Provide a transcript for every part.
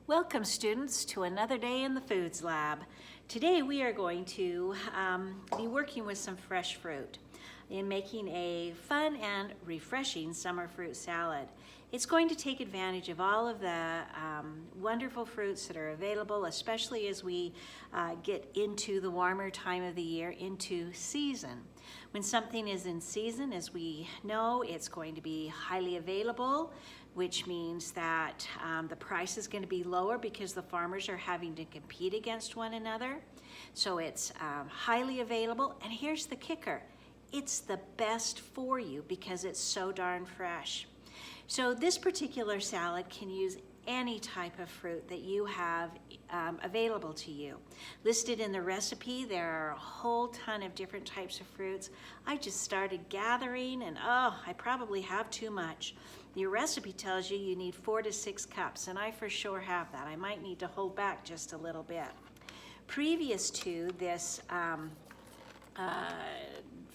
Welcome students to another day in the Foods Lab. Today we are going to be working with some fresh fruit in making a fun and refreshing summer fruit salad. It's going to take advantage of all of the wonderful fruits that are available, especially as we get into the warmer time of the year, into season. When something is in season, as we know, it's going to be highly available, which means that the price is going to be lower because the farmers are having to compete against one another. So it's highly available, and here's the kicker. It's the best for you because it's so darn fresh. So this particular salad can use any type of fruit that you have available to you. Listed in the recipe, there are a whole ton of different types of fruits. I just started gathering and I probably have too much. Your recipe tells you need 4 to 6 cups, and I for sure have that. I might need to hold back just a little bit. Previous to this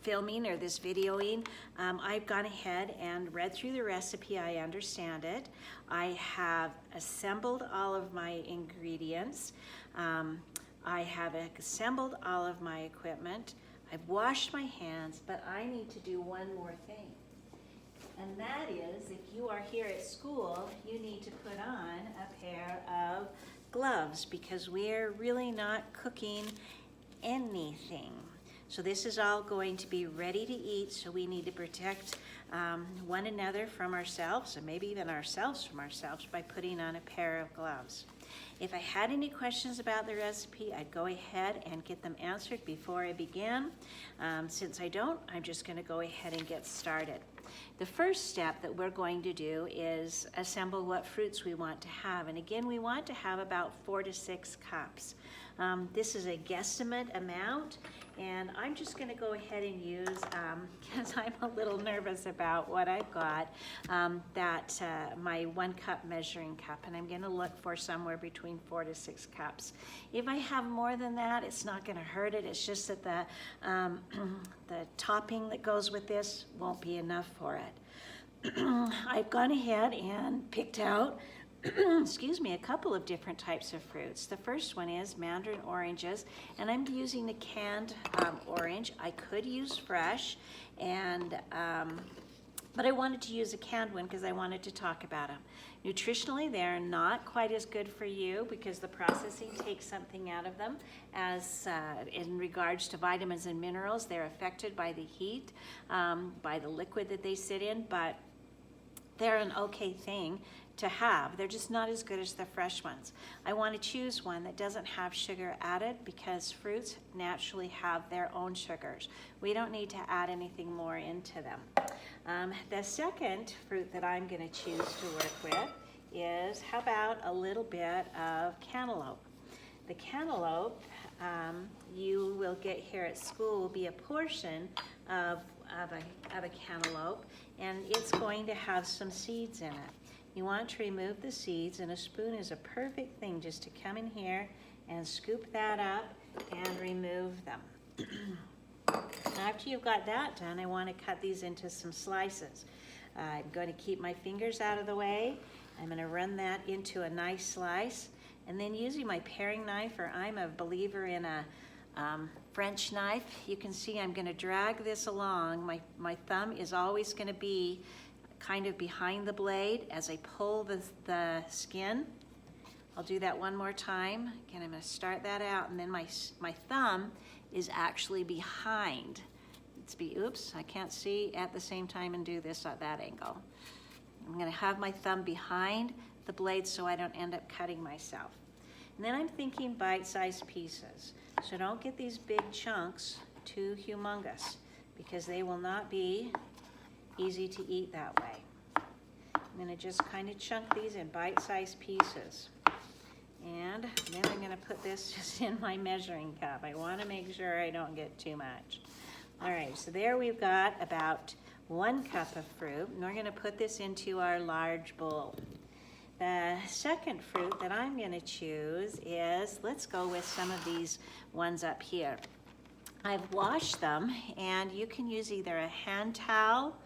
filming or this videoing, I've gone ahead and read through the recipe. I understand it. I have assembled all of my ingredients. I have assembled all of my equipment. I've washed my hands, but I need to do one more thing. And that is, if you are here at school, you need to put on a pair of gloves because we're really not cooking anything. So this is all going to be ready to eat, so we need to protect one another from ourselves, and maybe even ourselves from ourselves, by putting on a pair of gloves. If I had any questions about the recipe, I'd go ahead and get them answered before I begin. Since I don't, I'm just going to go ahead and get started. The first step that we're going to do is assemble what fruits we want to have. And again, we want to have about 4 to 6 cups. This is a guesstimate amount, and I'm just going to go ahead and use, because I'm a little nervous about what I've got, my 1 cup measuring cup, and I'm going to look for somewhere between 4 to 6 cups. If I have more than that, it's not going to hurt it. It's just that the topping that goes with this won't be enough for it. I've gone ahead and picked out excuse me, a couple of different types of fruits. The first one is mandarin oranges, and I'm using a canned orange. I could use fresh, and but I wanted to use a canned one because I wanted to talk about them. Nutritionally, they're not quite as good for you because the processing takes something out of them. As in regards to vitamins and minerals, they're affected by the heat, by the liquid that they sit in, but they're an okay thing to have. They're just not as good as the fresh ones. I want to choose one that doesn't have sugar added because fruits naturally have their own sugars. We don't need to add anything more into them. The second fruit that I'm going to choose to work with is, how about a little bit of cantaloupe? The cantaloupe you will get here at school will be a portion of a cantaloupe, and it's going to have some seeds in it. You want to remove the seeds, and a spoon is a perfect thing just to come in here and scoop that up and remove them. After you've got that done, I want to cut these into some slices. I'm going to keep my fingers out of the way. I'm going to run that into a nice slice, and then using my paring knife, or I'm a believer in a French knife, you can see I'm going to drag this along. My thumb is always going to be kind of behind the blade as I pull the skin. I'll do that one more time. Again, I'm going to start that out, and then my thumb is actually behind. Oops, I can't see at the same time and do this at that angle. I'm going to have my thumb behind the blade so I don't end up cutting myself. And then I'm thinking bite-sized pieces. So don't get these big chunks too humongous because they will not be easy to eat that way. I'm going to just kind of chunk these in bite-sized pieces. And then I'm going to put this just in my measuring cup. I want to make sure I don't get too much. All right, so there we've got about 1 cup of fruit, and we're going to put this into our large bowl. The second fruit that I'm going to choose is, let's go with some of these ones up here. I've washed them, and you can use either a hand towel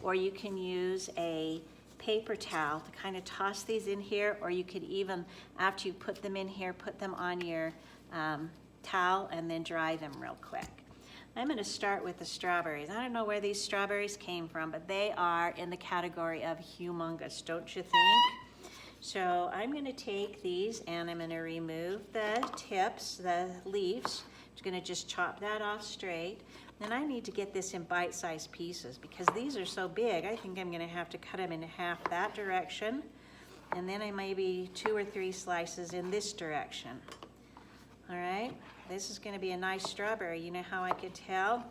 or you can use a paper towel to kind of toss these in here, or you could even, after you put them in here, put them on your towel and then dry them real quick. I'm going to start with the strawberries. I don't know where these strawberries came from, but they are in the category of humongous, don't you think? So I'm going to take these and I'm going to remove the tips, the leaves. I'm going to just chop that off straight. Then I need to get this in bite-sized pieces because these are so big. I think I'm going to have to cut them in half that direction, and then I maybe 2 or 3 slices in this direction. All right, this is going to be a nice strawberry. You know how I could tell?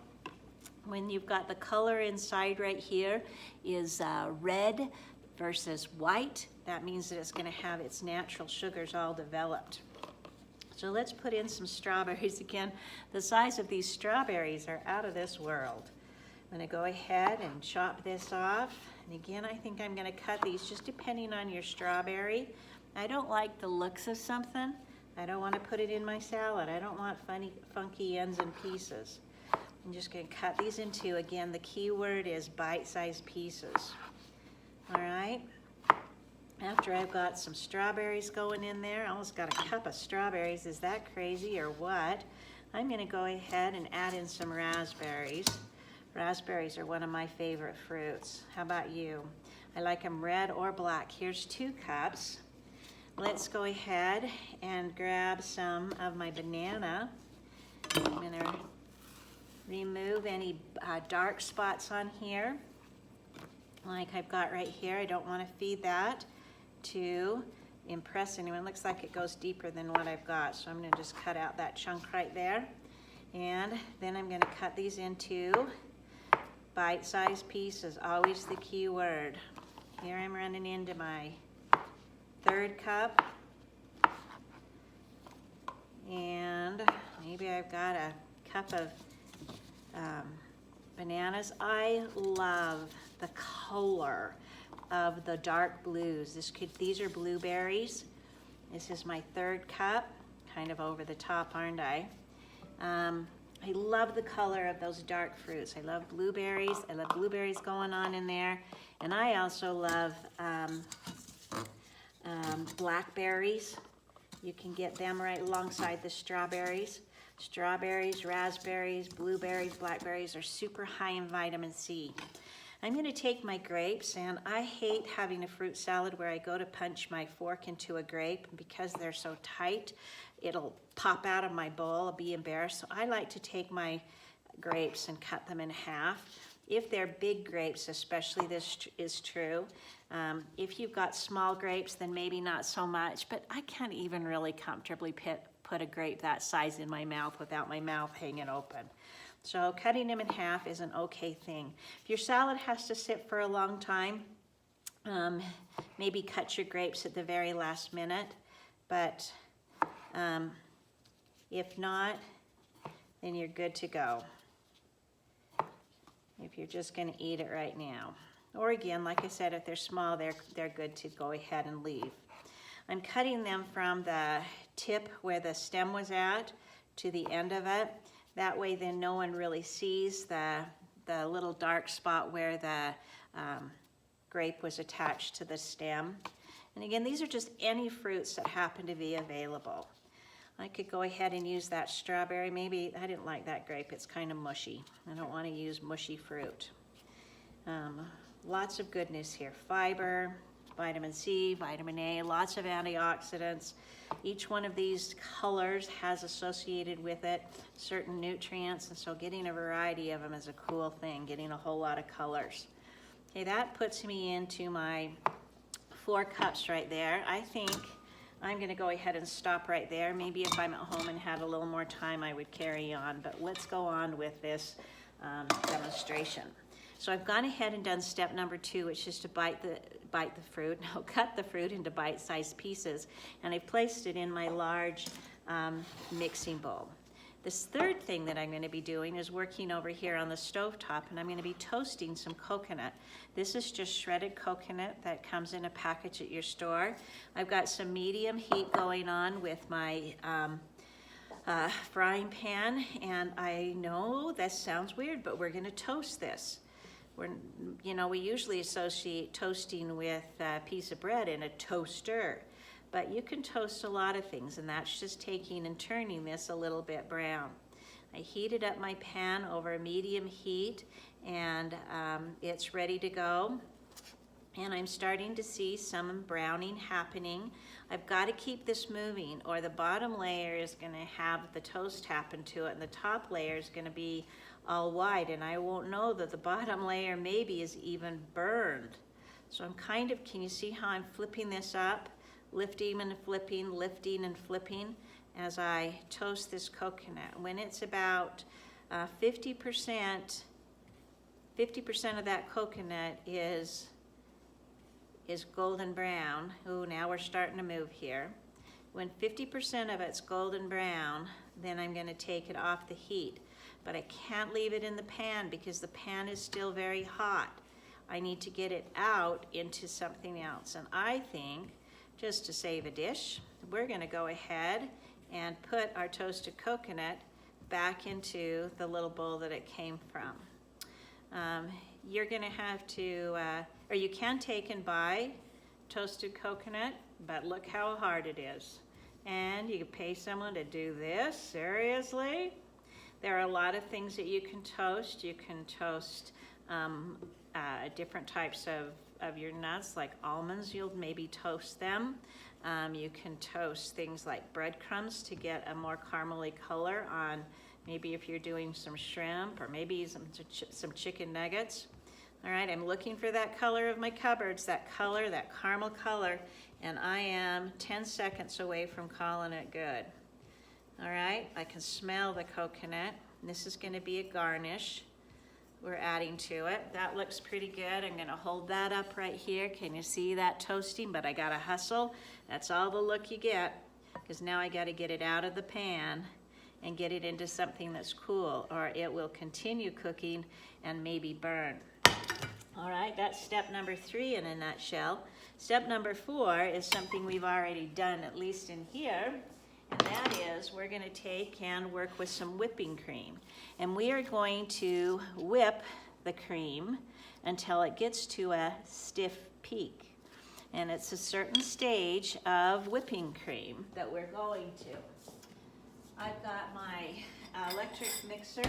When you've got the color inside right here is red versus white, that means that it's going to have its natural sugars all developed. So let's put in some strawberries again. The size of these strawberries are out of this world. I'm going to go ahead and chop this off. And again, I think I'm going to cut these just depending on your strawberry. I don't like the looks of something. I don't want to put it in my salad. I don't want funky ends and pieces. I'm just going to cut these into, again, the key word is bite-sized pieces. All right. After I've got some strawberries going in there, I almost got a cup of strawberries. Is that crazy or what? I'm going to go ahead and add in some raspberries. Raspberries are one of my favorite fruits. How about you? I like them red or black. Here's 2 cups. Let's go ahead and grab some of my banana. I'm going to remove any dark spots on here, like I've got right here. I don't want to feed that to impress anyone. It looks like it goes deeper than what I've got, so I'm going to just cut out that chunk right there. And then I'm going to cut these into bite-sized pieces, always the key word. Here I'm running into my 3rd cup, and maybe I've got a cup of bananas. I love the color of the dark blues. These are blueberries. This is my 3rd cup, kind of over the top, aren't I? I love the color of those dark fruits. I love blueberries. I love blueberries going on in there, and I also love blackberries. You can get them right alongside the strawberries. Strawberries, raspberries, blueberries, blackberries are super high in vitamin C. I'm going to take my grapes, and I hate having a fruit salad where I go to punch my fork into a grape. Because they're so tight, it'll pop out of my bowl. I'll be embarrassed. So I like to take my grapes and cut them in half. If they're big grapes, especially, this is true. If you've got small grapes, then maybe not so much, but I can't even really comfortably put a grape that size in my mouth without my mouth hanging open. So cutting them in half is an okay thing. If your salad has to sit for a long time, maybe cut your grapes at the very last minute, but if not, then you're good to go. If you're just going to eat it right now. Or again, like I said, if they're small, they're good to go ahead and leave. I'm cutting them from the tip where the stem was at to the end of it. That way then no one really sees the little dark spot where the grape was attached to the stem. And again, these are just any fruits that happen to be available. I could go ahead and use that strawberry. Maybe I didn't like that grape. It's kind of mushy. I don't want to use mushy fruit. Lots of goodness here. Fiber, vitamin C, vitamin A, lots of antioxidants. Each one of these colors has associated with it certain nutrients, and so getting a variety of them is a cool thing, getting a whole lot of colors. Okay, that puts me into my 4 cups right there. I think I'm going to go ahead and stop right there. Maybe if I'm at home and had a little more time, I would carry on, but let's go on with this demonstration. So I've gone ahead and done step number 2, which is to cut the fruit into bite-sized pieces, and I've placed it in my large mixing bowl. This 3rd thing that I'm going to be doing is working over here on the stovetop, and I'm going to be toasting some coconut. This is just shredded coconut that comes in a package at your store. I've got some medium heat going on with my frying pan, and I know this sounds weird, but we're going to toast this. we usually associate toasting with a piece of bread in a toaster, but you can toast a lot of things, and that's just taking and turning this a little bit brown. I heated up my pan over medium heat, and it's ready to go. And I'm starting to see some browning happening. I've got to keep this moving, or the bottom layer is going to have the toast happen to it, and the top layer is going to be all white, and I won't know that the bottom layer maybe is even burned. So I'm can you see how I'm flipping this up? Lifting and flipping, lifting and flipping as I toast this coconut. When it's about 50% of that coconut is golden brown. Ooh, now we're starting to move here. When 50% of it's golden brown, then I'm going to take it off the heat. But I can't leave it in the pan because the pan is still very hot. I need to get it out into something else. And I think, just to save a dish, we're going to go ahead and put our toasted coconut back into the little bowl that it came from. You're going to have to, or you can take and buy toasted coconut, but look how hard it is. And you can pay someone to do this, seriously? There are a lot of things that you can toast. You can toast different types of your nuts, like almonds, you'll maybe toast them. You can toast things like breadcrumbs to get a more caramely color on maybe if you're doing some shrimp or maybe some chicken nuggets. All right, I'm looking for that color of my cupboards, that color, that caramel color, and I am 10 seconds away from calling it good. All right, I can smell the coconut. This is going to be a garnish we're adding to it. That looks pretty good. I'm going to hold that up right here. Can you see that toasting? But I got to hustle. That's all the look you get, because now I got to get it out of the pan and get it into something that's cool, or it will continue cooking and maybe burn. All right, that's step number 3 in a nutshell. Step number 4 is something we've already done, at least in here, and that is we're going to take and work with some whipping cream. And we are going to whip the cream until it gets to a stiff peak. And it's a certain stage of whipping cream that we're going to. I've got my electric mixer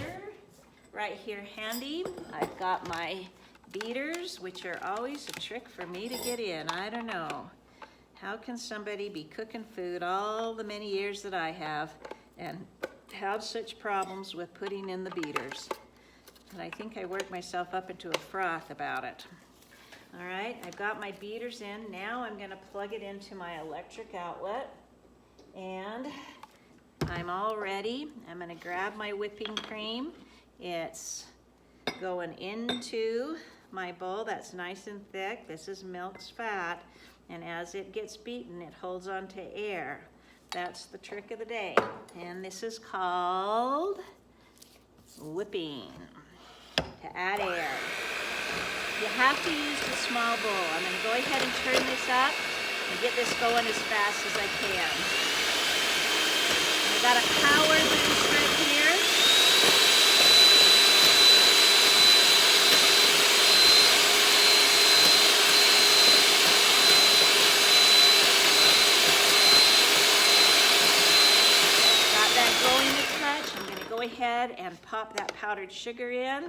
right here handy. I've got my beaters, which are always a trick for me to get in. I don't know. How can somebody be cooking food all the many years that I have and have such problems with putting in the beaters? And I think I worked myself up into a froth about it. All right, I've got my beaters in. Now I'm going to plug it into my electric outlet. And I'm all ready. I'm going to grab my whipping cream. It's going into my bowl that's nice and thick. This is milk's fat. And as it gets beaten, it holds on to air. That's the trick of the day. And this is called whipping, to add air. You have to use the small bowl. I'm going to go ahead and turn this up and get this going as fast as I can. I've got a power boost right here. Got that going a touch. I'm going to go ahead and pop that powdered sugar in.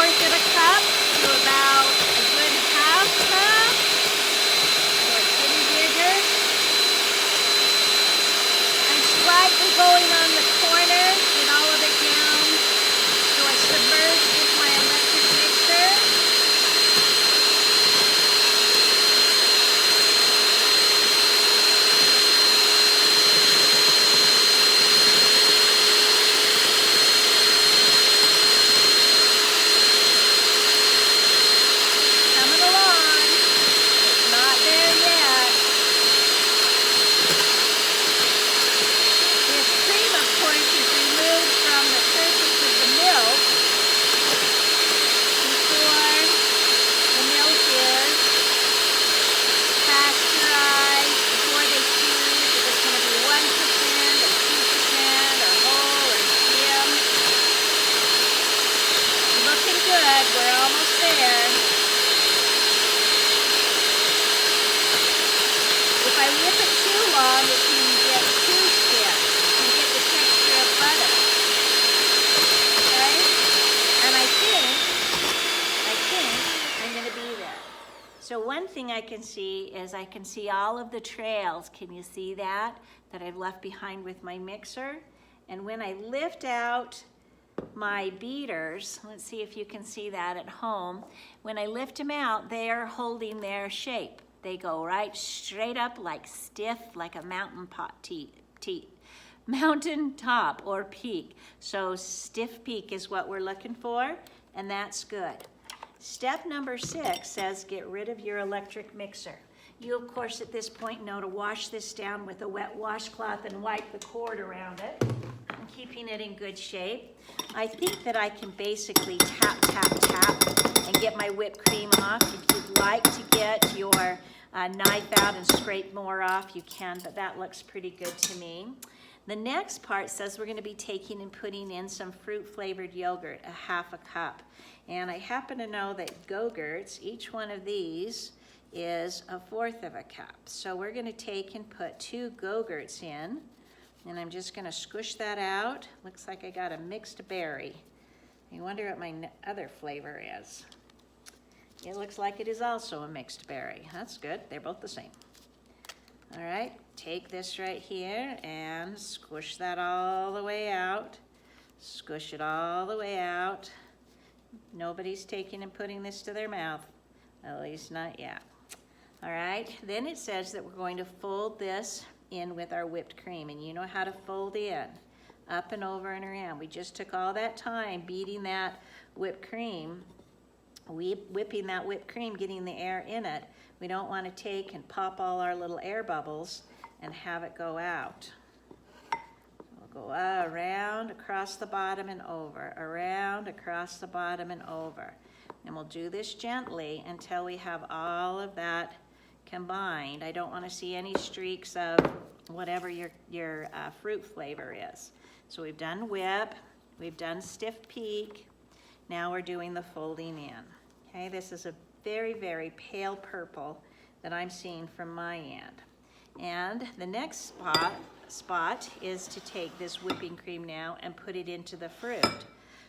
Of a cup to about a good half cup, so it's getting bigger. I'm slightly going on the corners, get all of it down so it submerged with my electric mixer. thing I can see is I can see all of the trails. Can you see that I've left behind with my mixer? And when I lift out my beaters, let's see if you can see that at home. When I lift them out, they are holding their shape. They go right straight up, like stiff, like a mountain mountain top or peak. So stiff peak is what we're looking for, and that's good. Step number 6 says get rid of your electric mixer. You, of course, at this point know to wash this down with a wet washcloth and wipe the cord around it, keeping it in good shape. I think that I can basically tap, tap, tap and get my whipped cream off. If you'd like to get your knife out and scrape more off, you can, but that looks pretty good to me. The next part says we're going to be taking and putting in some fruit-flavored yogurt, a half a cup. And I happen to know that Go-Gurts, each one of these is a 1/4 of a cup. So we're going to take and put 2 Go-Gurts in. And I'm just going to squish that out. Looks like I got a mixed berry. I wonder what my other flavor is. It looks like it is also a mixed berry. That's good. They're both the same. All right, take this right here and squish that all the way out. Squish it all the way out. Nobody's taking and putting this to their mouth, at least not yet. All right, then it says that we're going to fold this in with our whipped cream, and you know how to fold in, up and over and around. We just took all that time beating that whipped cream, whipping that whipped cream, getting the air in it. We don't want to take and pop all our little air bubbles and have it go out. We'll go around, across the bottom and over, around, across the bottom and over. And we'll do this gently until we have all of that combined. I don't want to see any streaks of whatever your fruit flavor is. So we've done whip, we've done stiff peak, now we're doing the folding in. Okay, this is a very, very pale purple that I'm seeing from my end. And the next spot is to take this whipping cream now and put it into the fruit.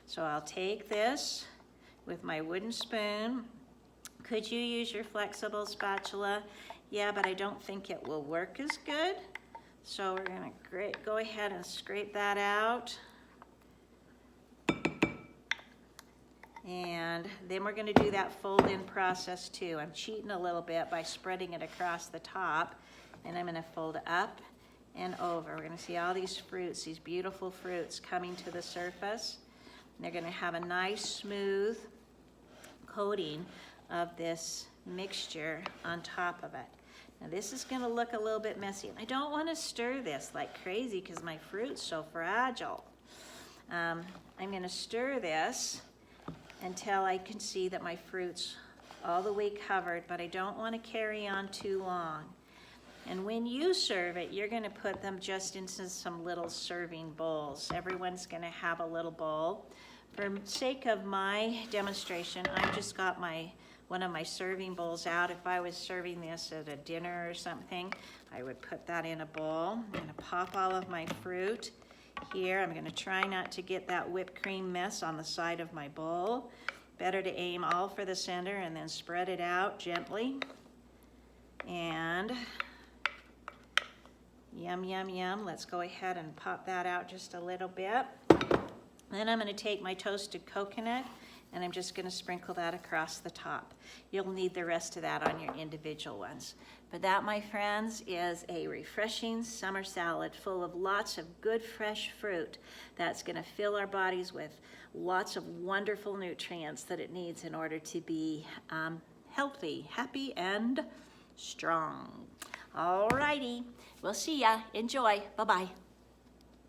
So I'll take this with my wooden spoon. Could you use your flexible spatula? Yeah, but I don't think it will work as good. So we're gonna go ahead and scrape that out. And then we're gonna do that fold-in process too. I'm cheating a little bit by spreading it across the top, and I'm gonna fold up and over. We're gonna see all these fruits, these beautiful fruits coming to the surface. And they're gonna have a nice smooth coating of this mixture on top of it. Now this is gonna look a little bit messy. I don't wanna stir this like crazy because my fruit's so fragile. I'm gonna stir this until I can see that my fruit's all the way covered, but I don't wanna carry on too long. And when you serve it, you're gonna put them just into some little serving bowls. Everyone's gonna have a little bowl. For sake of my demonstration, I've just got one of my serving bowls out. If I was serving this at a dinner or something, I would put that in a bowl. I'm gonna pop all of my fruit here. I'm gonna try not to get that whipped cream mess on the side of my bowl. Better to aim all for the center and then spread it out gently. And yum, yum, yum. Let's go ahead and pop that out just a little bit. Then I'm gonna take my toasted coconut and I'm just gonna sprinkle that across the top. You'll need the rest of that on your individual ones. But that, my friends, is a refreshing summer salad full of lots of good fresh fruit that's gonna fill our bodies with lots of wonderful nutrients that it needs in order to be healthy, happy, and strong. All righty, we'll see ya. Enjoy. Bye-bye.